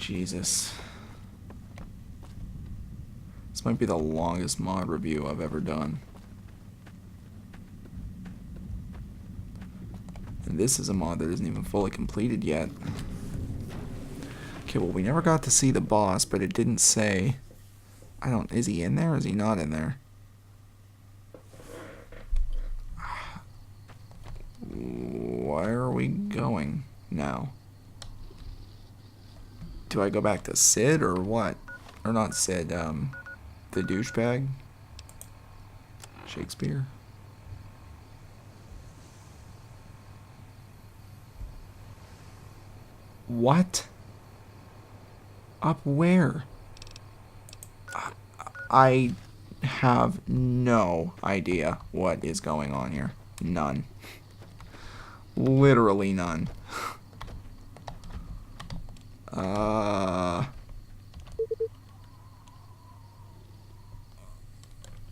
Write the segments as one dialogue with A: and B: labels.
A: Jesus. This might be the longest mod review I've ever done. And this is a mod that isn't even fully completed yet. Okay, well, we never got to see the boss, but it didn't say... is he in there or is he not in there? Where are we going now? Do I go back to Sid or what? Or not Sid, the douchebag? Shakespeare? What? Up where? I have no idea what is going on here. None. Literally none.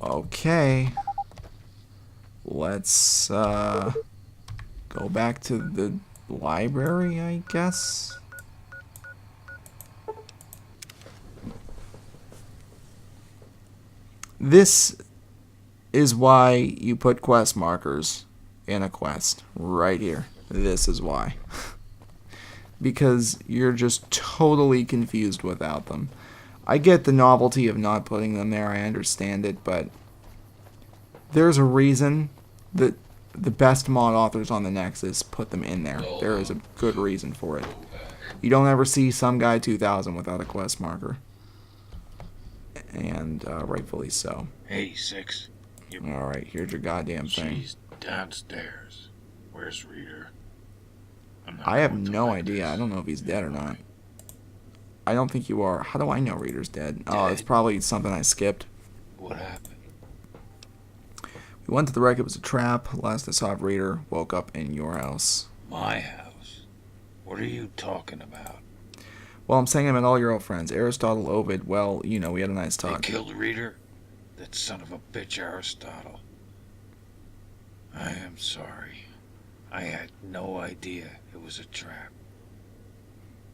A: Okay. Let's, go back to the library, I guess? This is why you put quest markers in a quest. Right here. This is why. Because you're just totally confused without them. I get the novelty of not putting them there. I understand it, but there's a reason that the best mod authors on the Nexus put them in there. There is a good reason for it. You don't ever see Some Guy 2000 without a quest marker. And rightfully so.
B: 86.
A: Alright, here's your goddamn thing.
B: She's downstairs. Where's Reader?
A: I have no idea. I don't know if he's dead or not. I don't think you are. How do I know Reader's dead? Oh, it's probably something I skipped.
B: What happened?
A: We went to the wreck. It was a trap. Last I saw of Reader, woke up in your house.
B: My house? What are you talking about?
A: Well, I'm saying I met all your old friends. Aristotle, Ovid, well, you know, we had a nice talk.
B: They killed Reader? That son of a bitch Aristotle. I am sorry. I had no idea it was a trap.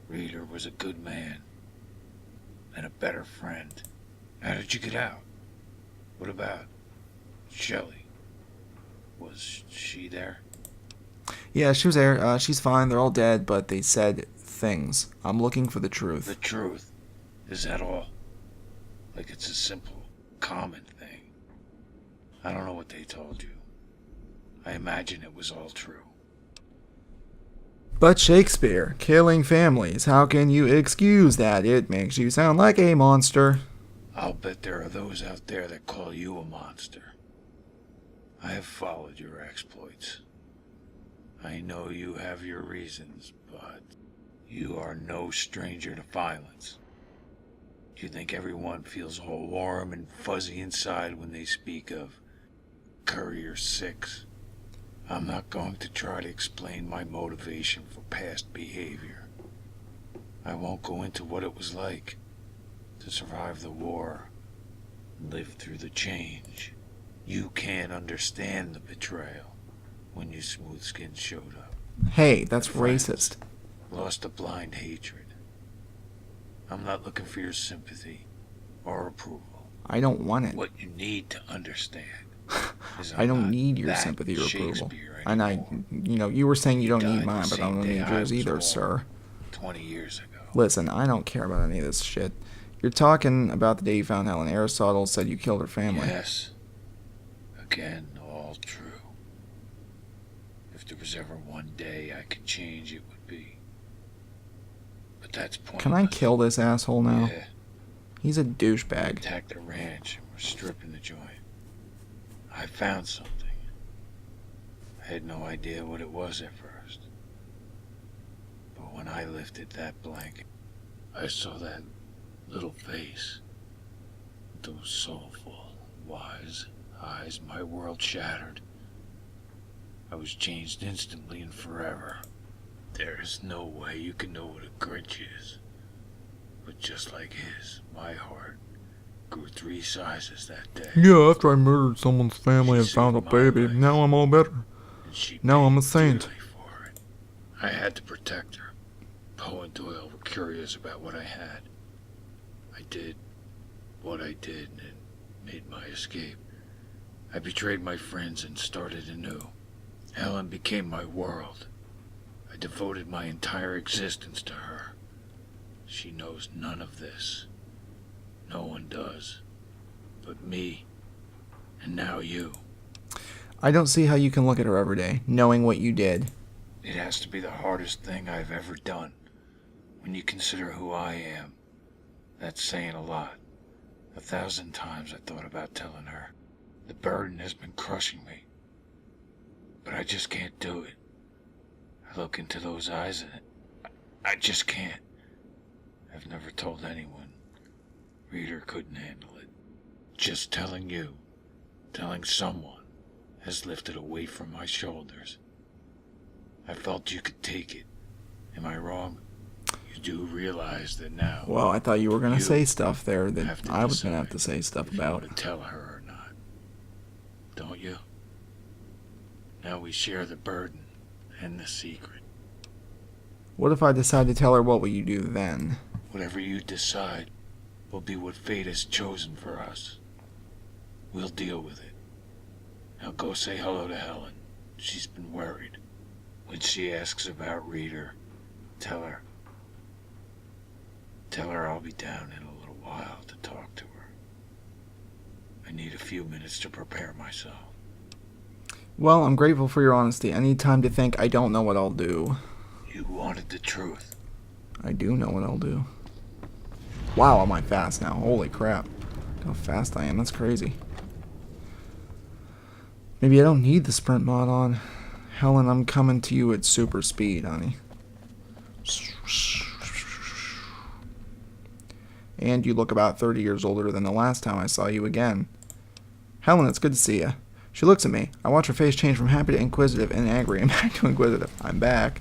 B: Reader was a good man. And a better friend. How did you get out? What about Shelley? Was she there?
A: Yeah, she was there. She's fine. They're all dead, but they said things. I'm looking for the truth.
B: The truth? Is that all? Like it's a simple, common thing. I don't know what they told you. I imagine it was all true.
A: But Shakespeare, killing families, how can you excuse that? It makes you sound like a monster.
B: I'll bet there are those out there that call you a monster. I have followed your exploits. I know you have your reasons, but you are no stranger to violence. You think everyone feels all warm and fuzzy inside when they speak of Courier 6? I'm not going to try to explain my motivation for past behavior. I won't go into what it was like to survive the war and live through the change. You can't understand the betrayal when you smooth skins showed up.
A: Hey, that's racist.
B: Lost a blind hatred. I'm not looking for your sympathy or approval.
A: I don't want it.
B: What you need to understand is
A: I don't need your sympathy or approval. And you were saying you don't need mine, but I don't need yours either, sir.
B: 20 years ago.
A: Listen, I don't care about any of this shit. You're talking about the day you found Helen. Aristotle said you killed her family.
B: Yes. Again, all true. If there was ever one day I could change, it would be. But that's pointless.
A: Can I kill this asshole now?
B: Yeah.
A: He's a douchebag.
B: Attacked the ranch and were stripping the joint. I found something. I had no idea what it was at first. But when I lifted that blanket, I saw that little face. Those soulful, wise eyes. My world shattered. I was changed instantly and forever. There is no way you can know what a Grinch is. But just like his, my heart grew 3 sizes that day.
A: Yeah, after I murdered someone's family and found a baby, now I'm all better. Now I'm a saint.
B: For it. I had to protect her. Poe and Doyle were curious about what I had. I did what I did and made my escape. I betrayed my friends and started anew. Helen became my world. I devoted my entire existence to her. She knows none of this. No one does. But me, and now you.
A: I don't see how you can look at her every day, knowing what you did.
B: It has to be the hardest thing I've ever done. When you consider who I am, that's saying a lot. 1,000 times I thought about telling her. The burden has been crushing me. But I just can't do it. I look into those eyes and I just can't. I've never told anyone. Reader couldn't handle it. Just telling you, telling someone, has lifted a weight from my shoulders. I felt you could take it. Am I wrong? You do realize that now.
A: Well, I thought you were going to say stuff there that I was going to have to say stuff
B: if
A: about.
B: you want to tell her or not. Don't you? Now we share the burden and the secret.
A: What if I decide to tell her? What will you do then?
B: Whatever you decide will be what fate has chosen for us. We'll deal with it. Now go say hello to Helen. She's been worried. When she asks about Reader, tell her I'll be down in a little while to talk to her. I need a few minutes to prepare myself.
A: Well, I'm grateful for your honesty. I need time to think. I don't know what I'll do.
B: You wanted the truth.
A: I do know what I'll do. Wow, am I fast now? Holy crap. Look how fast I am. That's crazy. Maybe I don't need the sprint mod on. Helen, I'm coming to you at super speed, honey. And you look about 30 years older than the last time I saw you again. Helen, it's good to see you. She looks at me. I watch her face change from happy to inquisitive and angry and back to inquisitive. I'm back.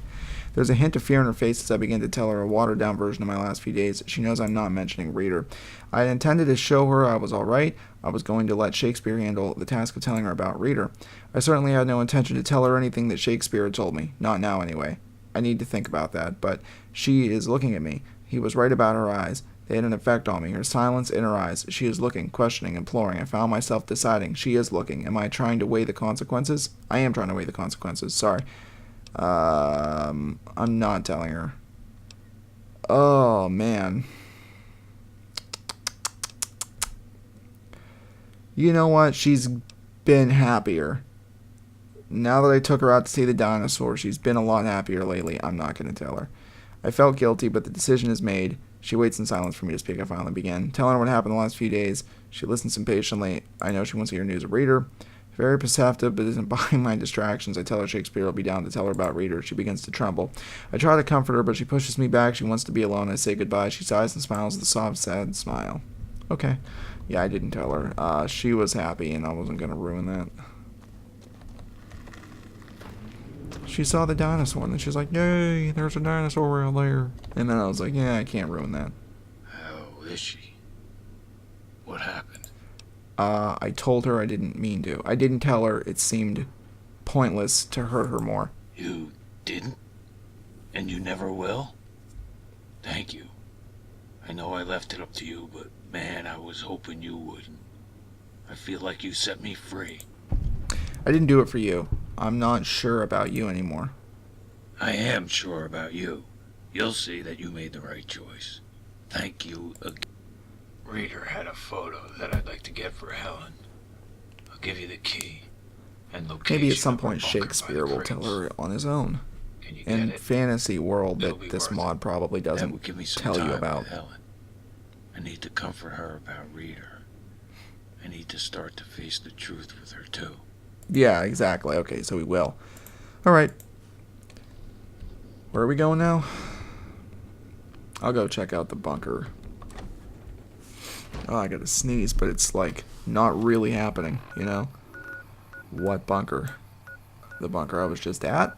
A: There's a hint of fear in her face as I begin to tell her a watered-down version of my last few days. She knows I'm not mentioning Reader. I had intended to show her I was all right. I was going to let Shakespeare handle the task of telling her about Reader. I certainly had no intention to tell her anything that Shakespeare had told me. Not now, anyway. I need to think about that, but she is looking at me. He was right about her eyes. They had an effect on me. Her silence in her eyes. She is looking, questioning, imploring. I found myself deciding. She is looking. Am I trying to weigh the consequences? I am trying to weigh the consequences. Sorry. I'm not telling her. Oh, man. You know what? She's been happier. Now that I took her out to see the dinosaur, she's been a lot happier lately. I'm not going to tell her. I felt guilty, but the decision is made. She waits in silence for me to speak. I finally begin. Telling her what happened the last few days. She listens impatiently. I know she wants to hear news of Reader. Very perceptive, but isn't buying my distractions. I tell her Shakespeare will be down to tell her about Reader. She begins to tremble. I try to comfort her, but she pushes me back. She wants to be alone. I say goodbye. She sighs and smiles with a soft, sad smile. Okay. Yeah, I didn't tell her. She was happy, and I wasn't going to ruin that. She saw the dinosaur, and then she's like, yay, there's a dinosaur out there. And then I was like, yeah, I can't ruin that.
B: How is she? What happened?
A: I told her I didn't mean to. I didn't tell her. It seemed pointless to hurt her more.
B: You didn't? And you never will? Thank you. I know I left it up to you, but man, I was hoping you wouldn't. I feel like you set me free.
A: I didn't do it for you. I'm not sure about you anymore.
B: I am sure about you. You'll see that you made the right choice. Thank you again. Reader had a photo that I'd like to get for Helen. I'll give you the key and location.
A: Maybe at some
B: of her
A: point
B: bunker by
A: Shakespeare
B: the
A: will tell
B: crates.
A: her on his own.
B: Can you
A: In
B: get it?
A: fantasy world
B: It'll
A: that
B: be
A: this
B: worth
A: mod
B: it.
A: probably
B: That
A: doesn't
B: would give me some
A: tell
B: time
A: you
B: with
A: about.
B: Helen. I need to comfort her about Reader. I need to start to face the truth with her too.
A: Yeah, exactly. Okay, so we will. Alright. Where are we going now? I'll go check out the bunker. Oh, I gotta sneeze, but it's like not really happening, you know? What bunker? The bunker I was just at?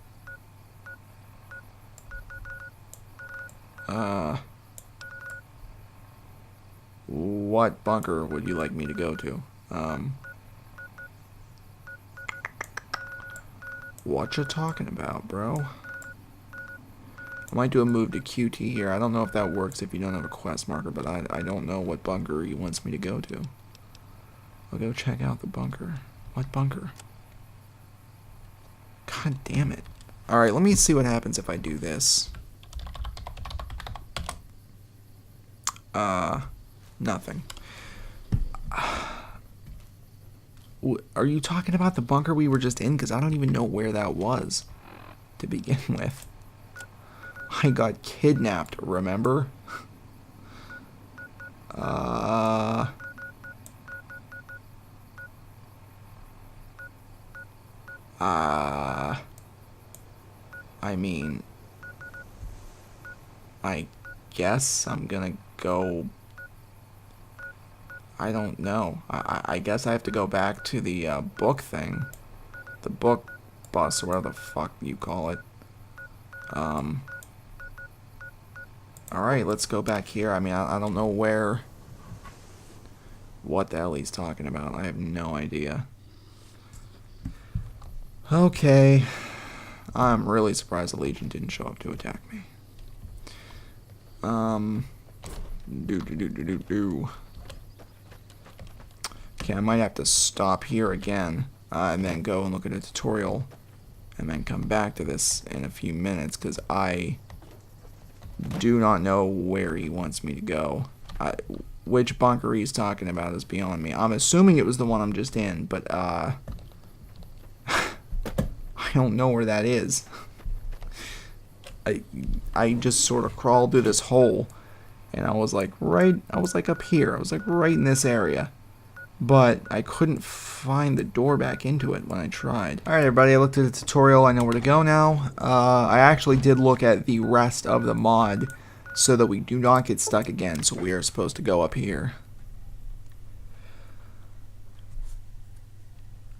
A: What bunker would you like me to go to? What you talking about, bro? I might do a move to QT here. I don't know if that works if you don't have a quest marker, but I don't know what bunker he wants me to go to. I'll go check out the bunker. What bunker? God damn it. Alright, let me see what happens if I do this. Nothing. Are you talking about the bunker we were just in? Because I don't even know where that was to begin with. I got kidnapped, remember? I mean, I guess I'm gonna go. I don't know. I guess I have to go back to the book thing. The book bus, or whatever the fuck you call it. Alright, let's go back here. I mean, I don't know what the hell he's talking about. I have no idea. Okay. I'm really surprised the Legion didn't show up to attack me. Okay, I might have to stop here again, and then go and look at a tutorial, and then come back to this in a few minutes, because I do not know where he wants me to go. Which bunker he's talking about is beyond me. I'm assuming it was the one I'm just in, but I don't know where that is. I just sort of crawled through this hole, and I was like up here. I was like right in this area. But I couldn't find the door back into it when I tried. Alright everybody, I looked at the tutorial, I know where to go now. I actually did look at the rest of the mod so that we do not get stuck again, so we are supposed to go up here.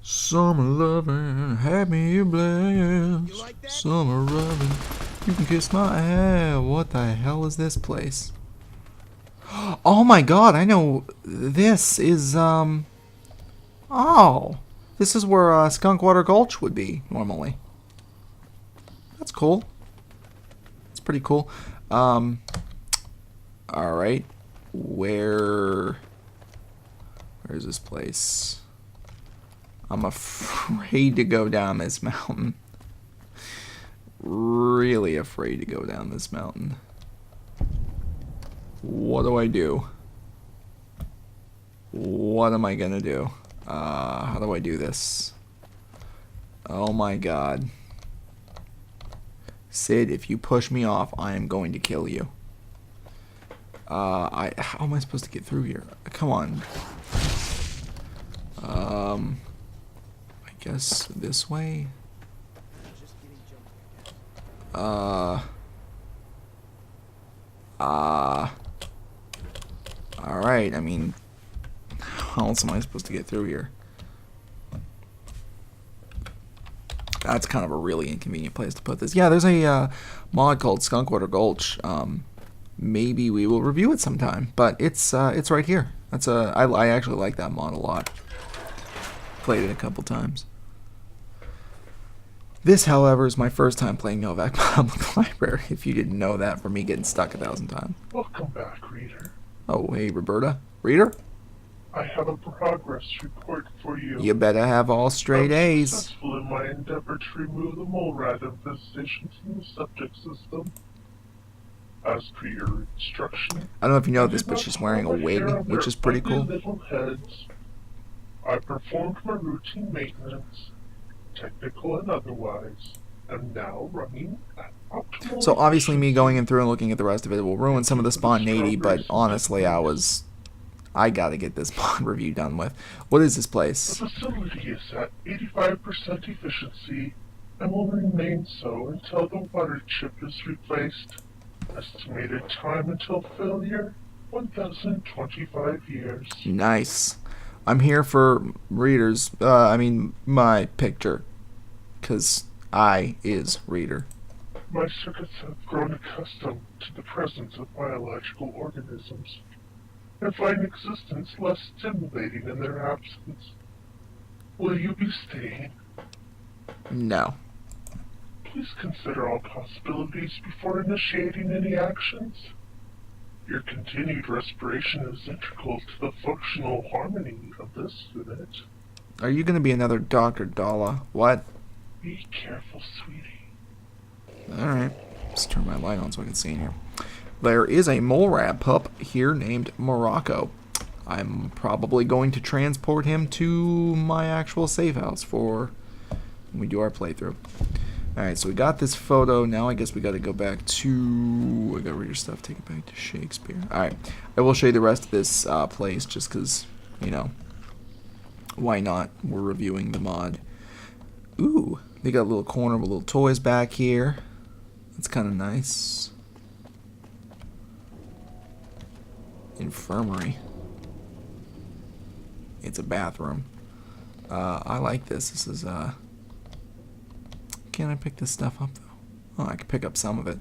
A: Summer loving, happy blessed. Like summer loving, you can kiss my ass. What the hell is this place? Oh my god, I know this is, oh, this is where Skunkwater Gulch would be, normally. That's cool. That's pretty cool. Alright, where's this place? I'm afraid to go down this mountain. Really afraid to go down this mountain. What do I do? What am I gonna do? How do I do this? Oh my god. Sid, if you push me off, I am going to kill you. How am I supposed to get through here? Come on. I guess this way? Alright, I mean, how else am I supposed to get through here? That's kind of a really inconvenient place to put this. Yeah, there's a mod called Skunkwater Gulch. Maybe we will review it sometime, but it's right here. I actually like that mod a lot. Played it a couple times. This, however, is my first time playing Novac Public Library, if you didn't know that from me getting stuck 1,000 times.
C: Welcome back, reader.
A: Oh, hey, Roberta. Reader?
C: I have a progress report for you.
A: You better have all straight A's.
C: Successful in my endeavor to remove the mole rat infestation from the subject system. As per your instruction,
A: I don't know if you know this, but she's wearing a wig, which is pretty cool.
C: Little heads. I performed my routine maintenance, technical and otherwise, and now running at optimal.
A: So obviously me going in through and looking at the rest of it will ruin some of the spontaneity, but honestly I gotta get this mod review done with. What is this place?
C: The facility is at 85% efficiency and will remain so until the water chip is replaced. Estimated time until failure, 1,025 years.
A: Nice. I'm here for readers, my picture, 'cause I is reader.
C: My circuits have grown accustomed to the presence of biological organisms, and find existence less stimulating in their absence. Will you be staying?
A: No.
C: Please consider all possibilities before initiating any actions. Your continued respiration is integral to the functional harmony of this unit.
A: Are you going to be another Dr. Dalla? What?
C: Be careful, sweetie.
A: Alright. Let's turn my light on so I can see in here. There is a mole rat pup here named Morocco. I'm probably going to transport him to my actual safe house for when we do our playthrough. Alright, so we got this photo. Now I guess we got to go back to... I got to read your stuff. Take it back to Shakespeare. Alright, I will show you the rest of this place just because, you know, why not? We're reviewing the mod. Ooh, they got a little corner with little toys back here. That's kind of nice. Infirmary. It's a bathroom. I like this. This is, can I pick this stuff up, though? Oh, I can pick up some of it.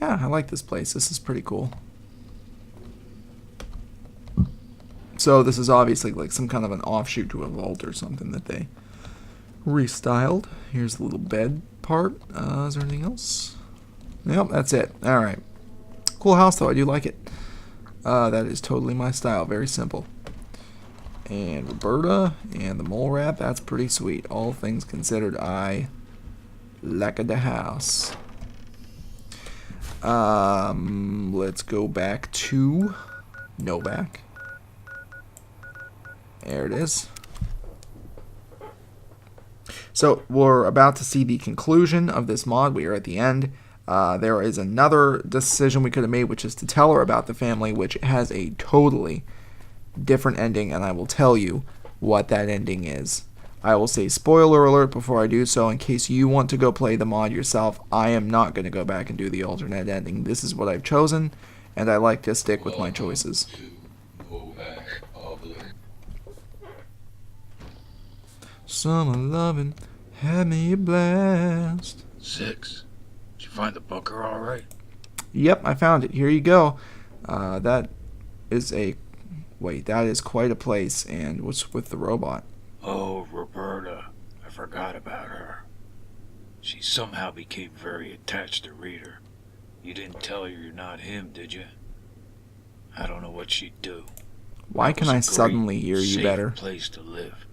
A: Yeah, I like this place. This is pretty cool. So this is obviously like some kind of an offshoot to a vault or something that they restyled. Here's the little bed part. Is there anything else? Nope, that's it. Alright. Cool house, though. I do like it. That is totally my style. Very simple. And Roberta and the mole rat. That's pretty sweet. All things considered, I like the house. Let's go back to Novac. There it is. So we're about to see the conclusion of this mod. We are at the end. There is another decision we could have made, which is to tell her about the family, which has a totally different ending, and I will tell you what that ending is. I will say spoiler alert before I do so, in case you want to go play the mod yourself. I am not going to go back and do the alternate ending. This is what I've chosen, and I like to stick with my choices.
B: Novac Public.
A: Summer loving had me a blast.
B: 6. Did you find the bunker all right?
A: Yep, I found it. Here you go. That is a... Wait, that is quite a place. And what's with the robot?
B: Oh, Roberta. I forgot about her. She somehow became very attached to Reader. You didn't tell her you're not him, did you? I don't know what she'd do.
A: Why can I suddenly hear you better?
B: Safe place to live.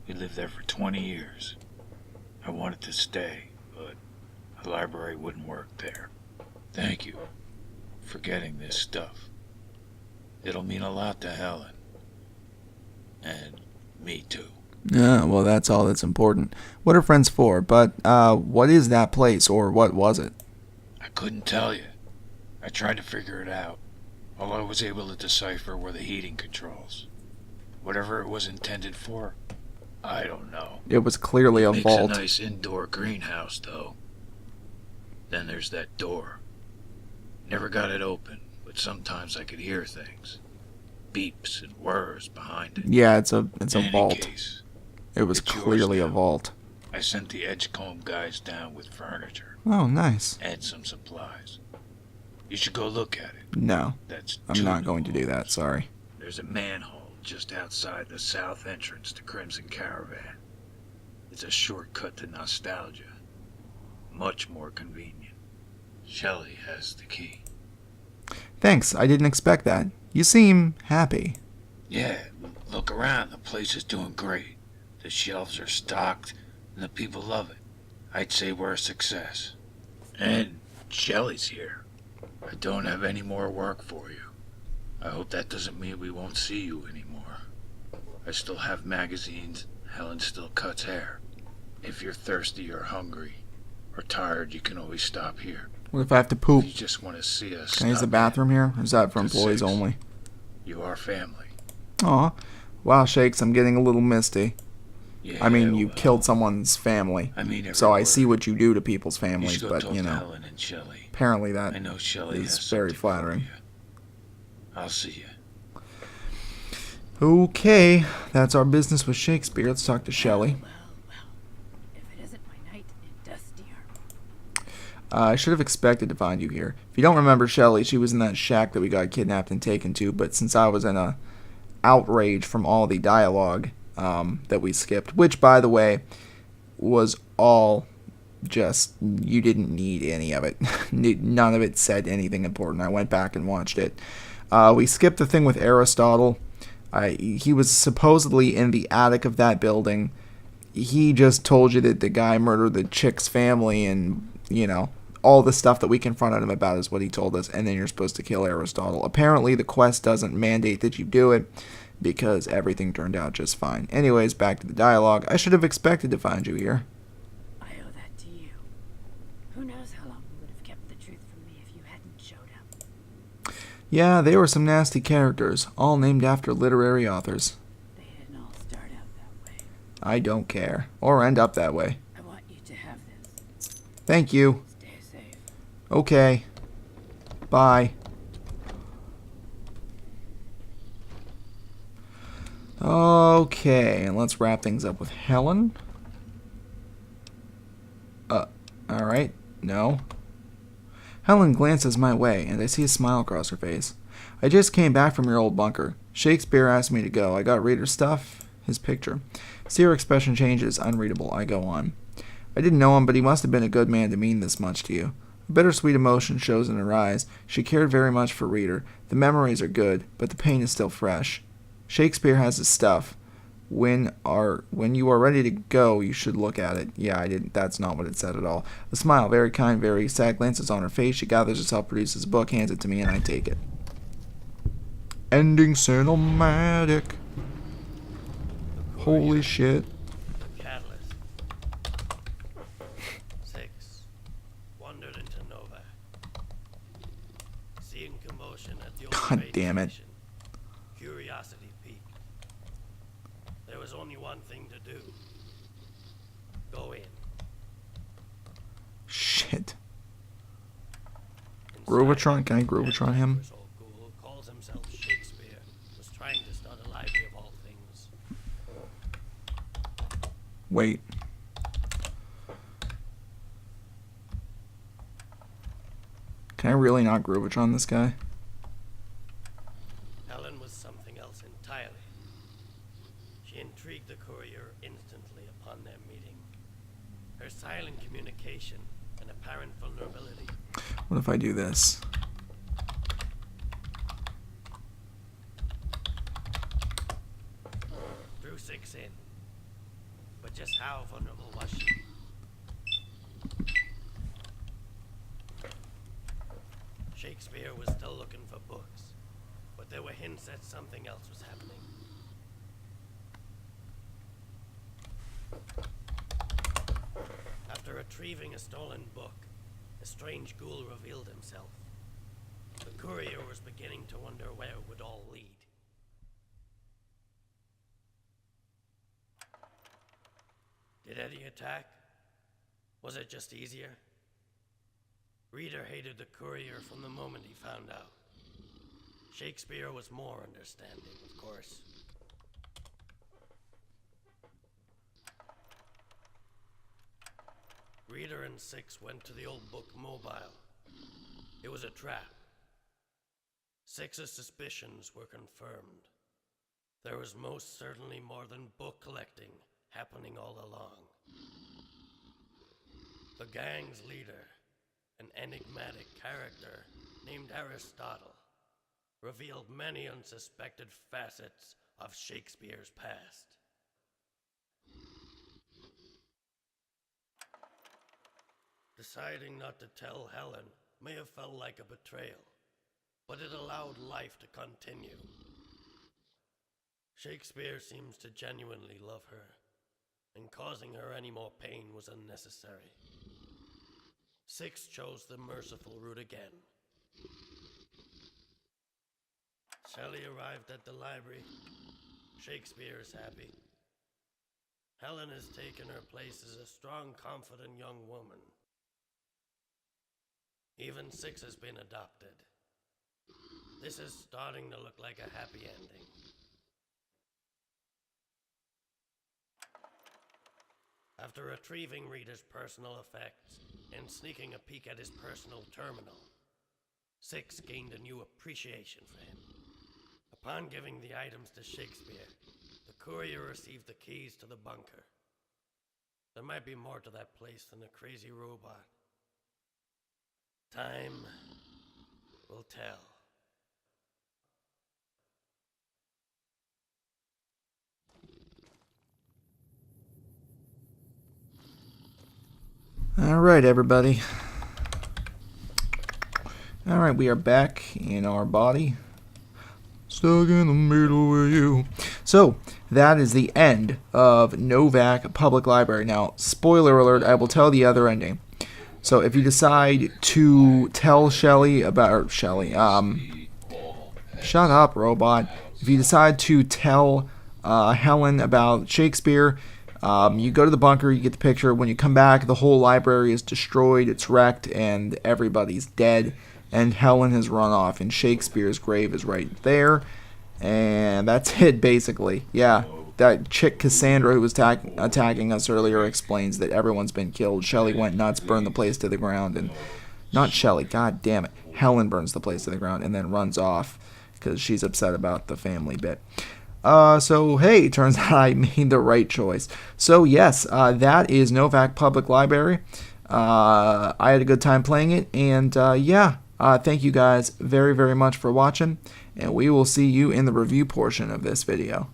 B: We lived there for 20 years. I wanted to stay, but a library wouldn't work there. Thank you for getting this stuff. It'll mean a lot to Helen. And me too.
A: Yeah, well, that's all that's important. What are friends for? But, what is that place, or what was it?
B: I couldn't tell you. I tried to figure it out. All I was able to decipher were the heating controls. Whatever it was intended for, I don't know.
A: It was clearly a vault.
B: Makes a nice indoor greenhouse, though. Then there's that door. Never got it open, but sometimes I could hear things. Beeps and whirs behind it.
A: Yeah, it's a
B: In any
A: vault.
B: case,
A: It was
B: it's yours
A: clearly a
B: now.
A: vault.
B: I sent the Edgecombe guys down with furniture
A: Oh, nice.
B: and some supplies. You should go look at it.
A: No,
B: That's
A: I'm
B: two
A: not going to do
B: new
A: that,
B: holes.
A: sorry.
B: There's a manhole just outside the south entrance to Crimson Caravan. It's a shortcut to nostalgia. Much more convenient. Shelley has the key.
A: Thanks, I didn't expect that. You seem happy.
B: Yeah, look around. The place is doing great. The shelves are stocked, and the people love it. I'd say we're a success. And Shelley's here. I don't have any more work for you. I hope that doesn't mean we won't see you anymore. I still have magazines. Helen still cuts hair. If you're thirsty or hungry or tired, you can always stop here.
A: What if I have to
B: If
A: poop?
B: you just want to see us,
A: Can I use the
B: stop
A: bathroom here? Or is that for
B: To
A: employees
B: 6.
A: only?
B: in. You are family.
A: Aw. Wow, Shakes, I'm getting a little misty.
B: Yeah,
A: I mean, you
B: well,
A: killed someone's family.
B: I mean,
A: So I
B: every
A: see
B: word.
A: what you do to people's
B: You
A: families,
B: should go
A: but,
B: talk
A: you
B: to
A: know,
B: Helen and Shelley.
A: apparently
B: I
A: that
B: know Shelley
A: is
B: has
A: very
B: something
A: flattering.
B: for you. I'll see you.
A: Okay, that's our business with Shakespeare. Let's talk to Shelley.
D: Well. If it isn't my night in Dustier.
A: I should have expected to find you here. If you don't remember Shelley, she was in that shack that we got kidnapped and taken to, but since I was in a outrage from all the dialogue that we skipped, which, by the way, was all just, you didn't need any of it. None of it said anything important. I went back and watched it. We skipped the thing with Aristotle. He was supposedly in the attic of that building. He just told you that the guy murdered the chick's family, and, all the stuff that we confronted him about is what he told us, and then you're supposed to kill Aristotle. Apparently, the quest doesn't mandate that you do it, because everything turned out just fine. Anyways, back to the dialogue. I should have expected to find you here.
D: I owe that to you. Who knows how long you would have kept the truth from me if you hadn't showed up.
A: Yeah, they were some nasty characters, all named after literary authors.
D: They didn't all start out that way.
A: I don't care. Or end up that way.
D: I want you to have this.
A: Thank you.
D: Stay safe.
A: Okay. Bye. Okay, and let's wrap things up with Helen. Alright. No. Helen glances my way, and I see a smile across her face. I just came back from your old bunker. Shakespeare asked me to go. I got Reader's stuff. His picture. See her expression changes. Unreadable. I go on. I didn't know him, but he must have been a good man to mean this much to you. A bittersweet emotion shows in her eyes. She cared very much for Reader. The memories are good, but the pain is still fresh. Shakespeare has his stuff. When you are ready to go, you should look at it. Yeah, I didn't. That's not what it said at all. A smile, very kind, very sad, glances on her face. She gathers herself, produces a book, hands it to me, and I take it. Ending cinematic. Holy shit.
E: The catalyst. 6. Wandered into Novac. Seeing commotion at the old
A: God
E: train
A: damn it.
E: station. Curiosity peaked. There was only one thing to do. Go in.
A: Shit.
E: Inside,
A: Grovatron? Can I Grovatron him?
E: this old ghoul calls himself Shakespeare. Was trying to start a library of all things.
A: Wait. Can I really not Grovatron this guy?
E: Helen was something else entirely. She intrigued the courier instantly upon their meeting. Her silent communication and apparent vulnerability.
A: What if I do this?
E: Drew 6 in. But just how vulnerable was she? Shakespeare was still looking for books, but there were hints that something else was happening. After retrieving a stolen book, a strange ghoul revealed himself. The courier was beginning to wonder where it would all lead. Did Eddie attack? Was it just easier? Reader hated the courier from the moment he found out. Shakespeare was more understanding, of course. Reader and 6 went to the old book mobile. It was a trap. 6's suspicions were confirmed. There was most certainly more than book collecting happening all along. The gang's leader, an enigmatic character named Aristotle, revealed many unsuspected facets of Shakespeare's past. Deciding not to tell Helen may have felt like a betrayal, but it allowed life to continue. Shakespeare seems to genuinely love her, and causing her any more pain was unnecessary. 6 chose the merciful route again. Shelley arrived at the library. Shakespeare is happy. Helen has taken her place as a strong, confident young woman. Even 6 has been adopted. This is starting to look like a happy ending. After retrieving Reader's personal effects and sneaking a peek at his personal terminal, 6 gained a new appreciation for him. Upon giving the items to Shakespeare, the courier received the keys to the bunker. There might be more to that place than a crazy robot. Time will tell.
A: All right, everybody. All right, we are back in our body. Stuck in the middle with you. So, that is the end of Novac Public Library. Now, spoiler alert, I will tell the other ending. So, if you decide to tell Shelly about... Or Shelly, shut up, robot. If you decide to tell Helen about Shakespeare, you go to the bunker, you get the picture. When you come back, the whole library is destroyed, it's wrecked, and everybody's dead. And Helen has run off, and Shakespeare's grave is right there. And that's it, basically. Yeah, that chick Cassandra who was attacking us earlier explains that everyone's been killed. Shelly went nuts, burned the place to the ground, and... Not Shelly, god damn it. Helen burns the place to the ground and then runs off because she's upset about the family bit. So, hey, turns out I made the right choice. So, yes, that is Novac Public Library. I had a good time playing it, and yeah. Thank you guys very, very much for watching, and we will see you in the review portion of this video.